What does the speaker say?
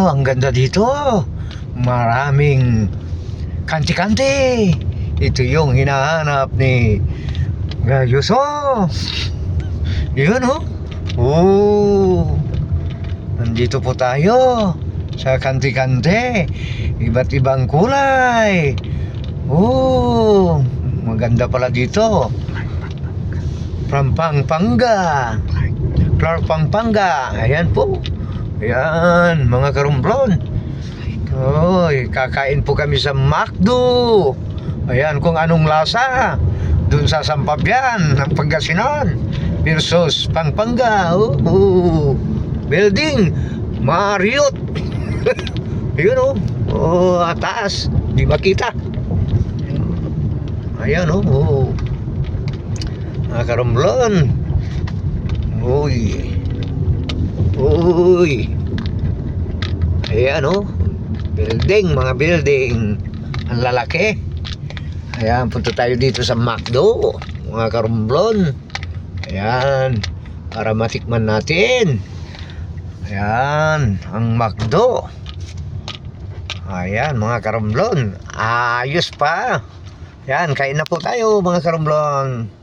ang ganda dito. Maraming kanti-kanti. Ito yung hinahanap ni Gayuso. Yun oh. Oh. Nandito po tayo sa kanti-kanti. Iba't ibang kulay. Oh, maganda pala dito. From Pampanga. Clark, Pampanga. Ayan po. Ayan, mga karumblon. Oy, kakain po kami sa McDo. Ayan, kung anong lasa dun sa Sampabian ng Pangasinan versus Pampanga. Building Marriott. Ayun oh. Oh, taas. Di makita. Ayan oh. Mga karumblon. Uy. Uy. Ayan oh. Building, mga building. Ang lalaki. Ayan, punta tayo dito sa McDo, mga karumblon. Ayan, para matikman natin. Ayan, ang McDo. Ayan, mga karumblon. Ayos pa. Ayan, kain na po tayo, mga karumblon.